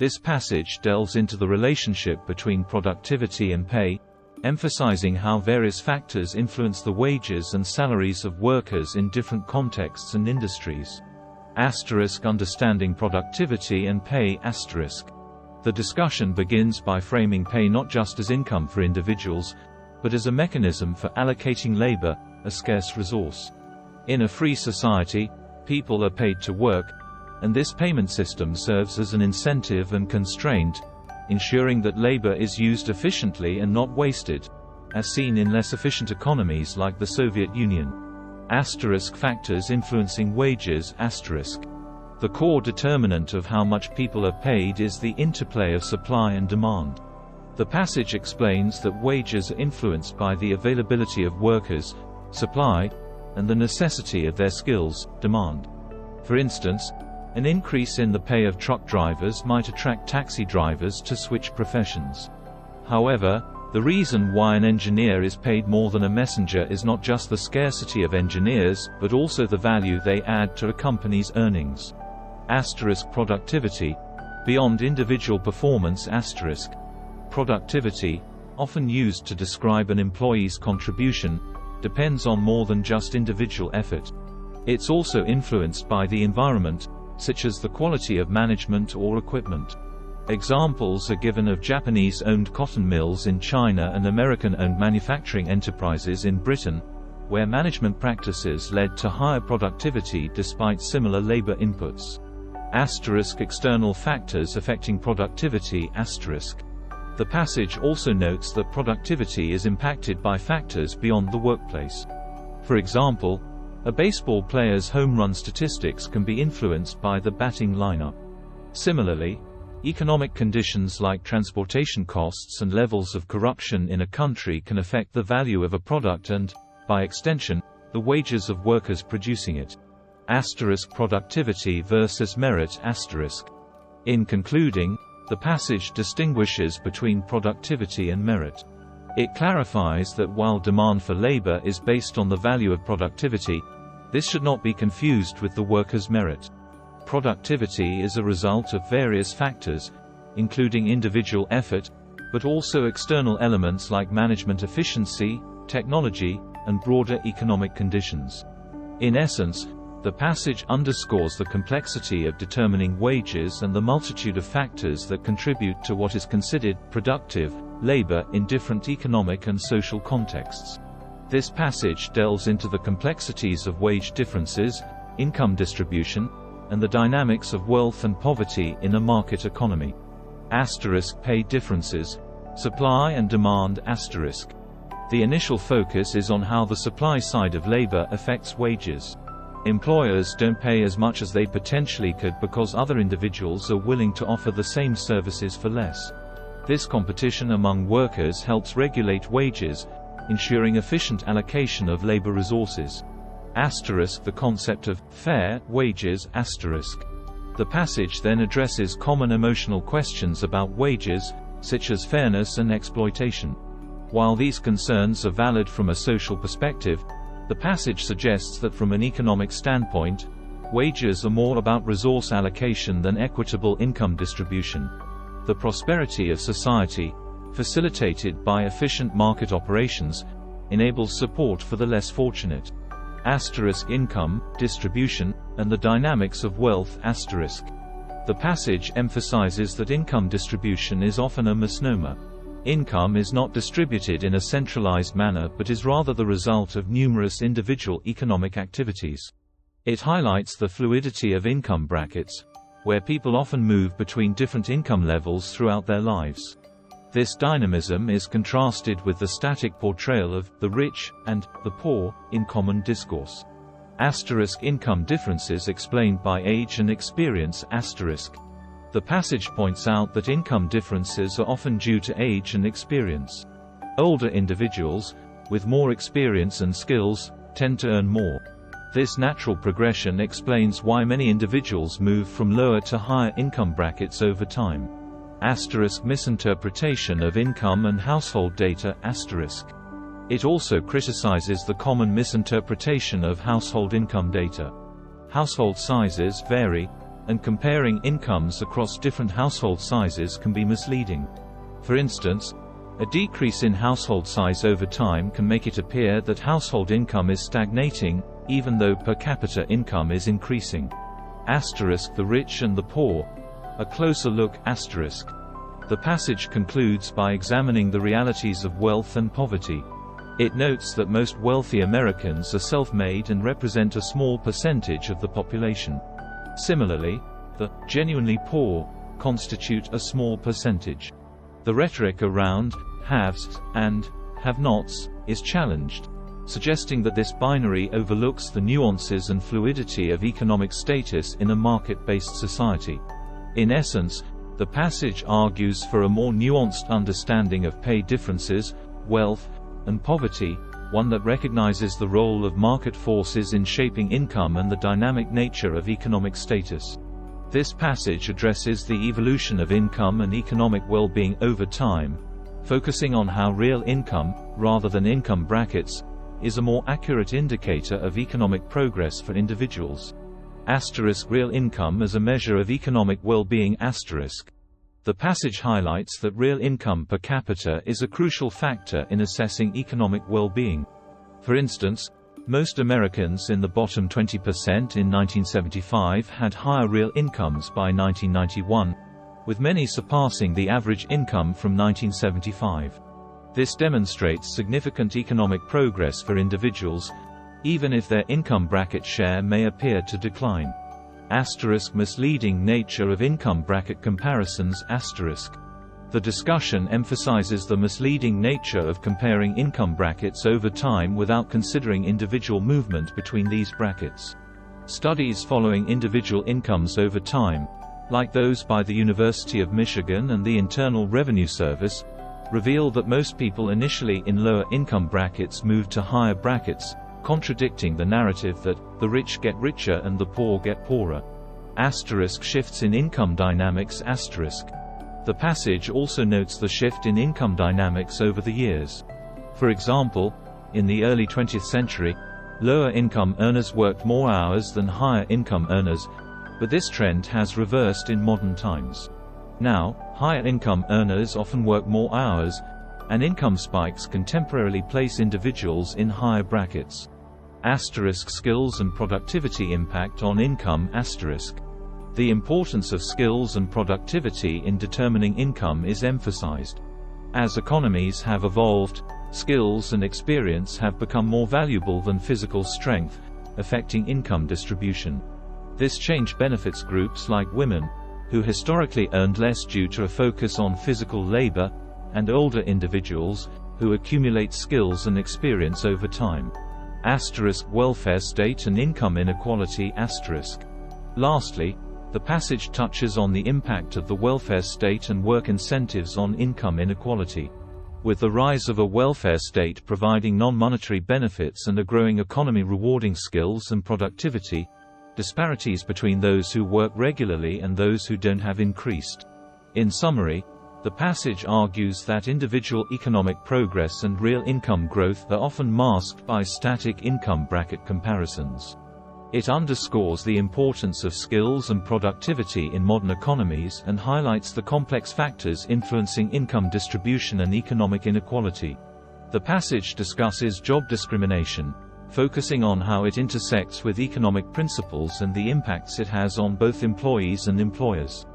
This passage delves into the relationship between productivity and pay, emphasizing how various factors influence the wages and salaries of workers in different contexts and industries. Understanding productivity and pay. The discussion begins by framing pay not just as income for individuals, but as a mechanism for allocating labor, a scarce resource. In a free society, people are paid to work, and this payment system serves as an incentive and constraint, ensuring that labor is used efficiently and not wasted, as seen in less efficient economies like the Soviet Union. Factors influencing wages. The core determinant of how much people are paid is the interplay of supply and demand. The passage explains that wages are influenced by the availability of workers, supply, and the necessity of their skills, demand. For instance, an increase in the pay of truck drivers might attract taxi drivers to switch professions. However, the reason why an engineer is paid more than a messenger is not just the scarcity of engineers, but also the value they add to a company's earnings. Productivity. Beyond individual performance. Productivity, often used to describe an employee's contribution, depends on more than just individual effort. It's also influenced by the environment, such as the quality of management or equipment. Examples are given of Japanese-owned cotton mills in China and American-owned manufacturing enterprises in Britain, where management practices led to higher productivity despite similar labor inputs. External factors affecting productivity. The passage also notes that productivity is impacted by factors beyond the workplace. For example, a baseball player's home run statistics can be influenced by the batting lineup. Similarly, economic conditions like transportation costs and levels of corruption in a country can affect the value of a product and, by extension, the wages of workers producing it. Productivity versus merit. In concluding, the passage distinguishes between productivity and merit. It clarifies that while demand for labor is based on the value of productivity, this should not be confused with the worker's merit. Productivity is a result of various factors, including individual effort, but also external elements like management efficiency, technology, and broader economic conditions. In essence, the passage underscores the complexity of determining wages and the multitude of factors that contribute to what is considered productive labor in different economic and social contexts. This passage delves into the complexities of wage differences, income distribution, and the dynamics of wealth and poverty in a market economy. Pay differences. Supply and demand. The initial focus is on how the supply side of labor affects wages. Employers don't pay as much as they potentially could because other individuals are willing to offer the same services for less. This competition among workers helps regulate wages, ensuring efficient allocation of labor resources. The concept of fair wages. The passage then addresses common emotional questions about wages, such as fairness and exploitation. While these concerns are valid from a social perspective, the passage suggests that from an economic standpoint, wages are more about resource allocation than equitable income distribution. The prosperity of society, facilitated by efficient market operations, enables support for the less fortunate. Income, distribution, and the dynamics of wealth. The passage emphasizes that income distribution is often a misnomer. Income is not distributed in a centralized manner but is rather the result of numerous individual economic activities. It highlights the fluidity of income brackets, where people often move between different income levels throughout their lives. This dynamism is contrasted with the static portrayal of the rich and the poor in common discourse. Income differences explained by age and experience. The passage points out that income differences are often due to age and experience. Older individuals, with more experience and skills, tend to earn more. This natural progression explains why many individuals move from lower to higher income brackets over time. Misinterpretation of income and household data. It also criticizes the common misinterpretation of household income data. Household sizes vary, and comparing incomes across different household sizes can be misleading. For instance, a decrease in household size over time can make it appear that household income is stagnating, even though per capita income is increasing. The rich and the poor. A closer look. The passage concludes by examining the realities of wealth and poverty. It notes that most wealthy Americans are self-made and represent a small percentage of the population. Similarly, the genuinely poor constitute a small percentage. The rhetoric around haves and have-nots is challenged, suggesting that this binary overlooks the nuances and fluidity of economic status in a market-based society. In essence, the passage argues for a more nuanced understanding of pay differences, wealth, and poverty, one that recognizes the role of market forces in shaping income and the dynamic nature of economic status. This passage addresses the evolution of income and economic well-being over time, focusing on how real income, rather than income brackets, is a more accurate indicator of economic progress for individuals. Real income as a measure of economic well-being. The passage highlights that real income per capita is a crucial factor in assessing economic well-being. For instance, most Americans in the bottom 20% in 1975 had higher real incomes by 1991, with many surpassing the average income from 1975. This demonstrates significant economic progress for individuals, even if their income bracket share may appear to decline. Misleading nature of income bracket comparisons. The discussion emphasizes the misleading nature of comparing income brackets over time without considering individual movement between these brackets. Studies following individual incomes over time, like those by the University of Michigan and the Internal Revenue Service, reveal that most people initially in lower income brackets move to higher brackets, contradicting the narrative that the rich get richer and the poor get poorer. Shifts in income dynamics. The passage also notes the shift in income dynamics over the years. For example, in the early 20th century, lower income earners worked more hours than higher income earners, but this trend has reversed in modern times. Now, higher income earners often work more hours, and income spikes can temporarily place individuals in higher brackets. Skills and productivity impact on income. The importance of skills and productivity in determining income is emphasized. As economies have evolved, skills and experience have become more valuable than physical strength, affecting income distribution. This change benefits groups like women, who historically earned less due to a focus on physical labor, and older individuals, who accumulate skills and experience over time. Welfare state and income inequality. Lastly, the passage touches on the impact of the welfare state and work incentives on income inequality. With the rise of a welfare state providing non-monetary benefits and a growing economy rewarding skills and productivity, disparities between those who work regularly and those who don't have increased. In summary, the passage argues that individual economic progress and real income growth are often masked by static income bracket comparisons. It underscores the importance of skills and productivity in modern economies and highlights the complex factors influencing income distribution and economic inequality. The passage discusses job discrimination, focusing on how it intersects with economic principles and the impacts it has on both employees and employers.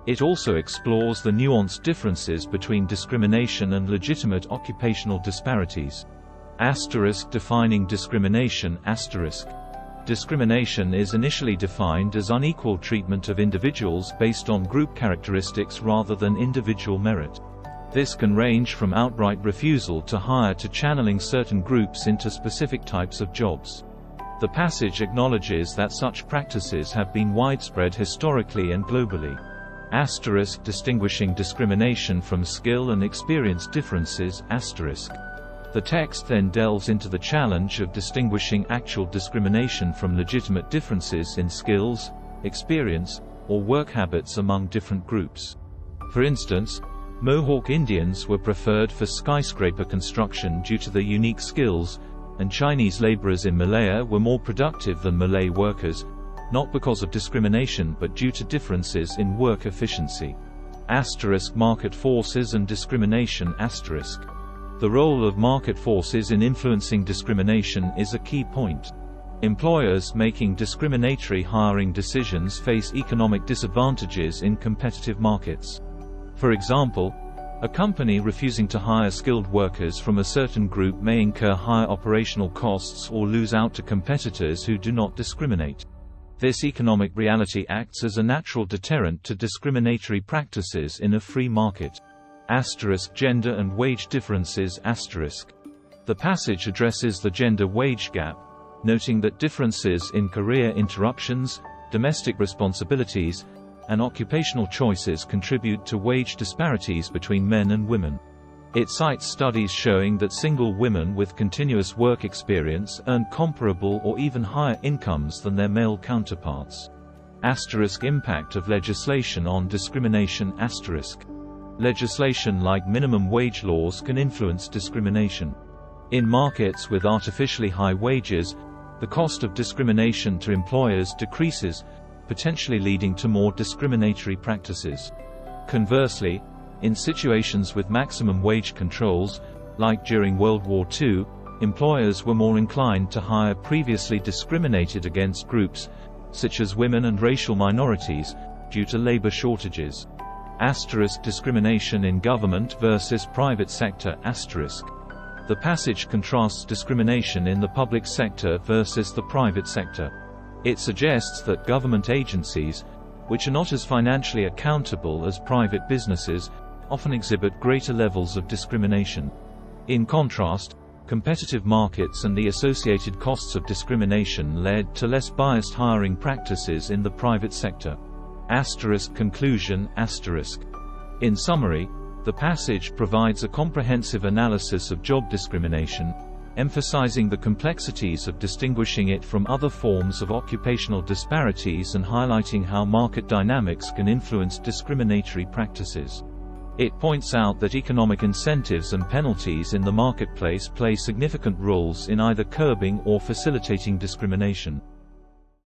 It also explores the nuanced differences between discrimination and legitimate occupational disparities. Defining discrimination. Discrimination is initially defined as unequal treatment of individuals based on group characteristics rather than individual merit. This can range from outright refusal to hire to channeling certain groups into specific types of jobs. The passage acknowledges that such practices have been widespread historically and globally. Distinguishing discrimination from skill and experience differences. The text then delves into the challenge of distinguishing actual discrimination from legitimate differences in skills, experience, or work habits among different groups. For instance, Mohawk Indians were preferred for skyscraper construction due to their unique skills, and Chinese laborers in Malaya were more productive than Malay workers, not because of discrimination but due to differences in work efficiency. Market forces and discrimination. The role of market forces in influencing discrimination is a key point. Employers making discriminatory hiring decisions face economic disadvantages in competitive markets. For example, a company refusing to hire skilled workers from a certain group may incur higher operational costs or lose out to competitors who do not discriminate. This economic reality acts as a natural deterrent to discriminatory practices in a free market. Gender and wage differences. The passage addresses the gender wage gap, noting that differences in career interruptions, domestic responsibilities, and occupational choices contribute to wage disparities between men and women. It cites studies showing that single women with continuous work experience earn comparable or even higher incomes than their male counterparts. Impact of legislation on discrimination. Legislation like minimum wage laws can influence discrimination. In markets with artificially high wages, the cost of discrimination to employers decreases, potentially leading to more discriminatory practices. Conversely, in situations with maximum wage controls, like during World War II, employers were more inclined to hire previously discriminated against groups, such as women and racial minorities, due to labor shortages. Discrimination in government versus private sector. The passage contrasts discrimination in the public sector versus the private sector. It suggests that government agencies, which are not as financially accountable as private businesses, often exhibit greater levels of discrimination. In contrast, competitive markets and the associated costs of discrimination led to less biased hiring practices in the private sector. Conclusion. In summary, the passage provides a comprehensive analysis of job discrimination, emphasizing the complexities of distinguishing it from other forms of occupational disparities and highlighting how market dynamics can influence discriminatory practices. It points out that economic incentives and penalties in the marketplace play significant roles in either curbing or facilitating discrimination.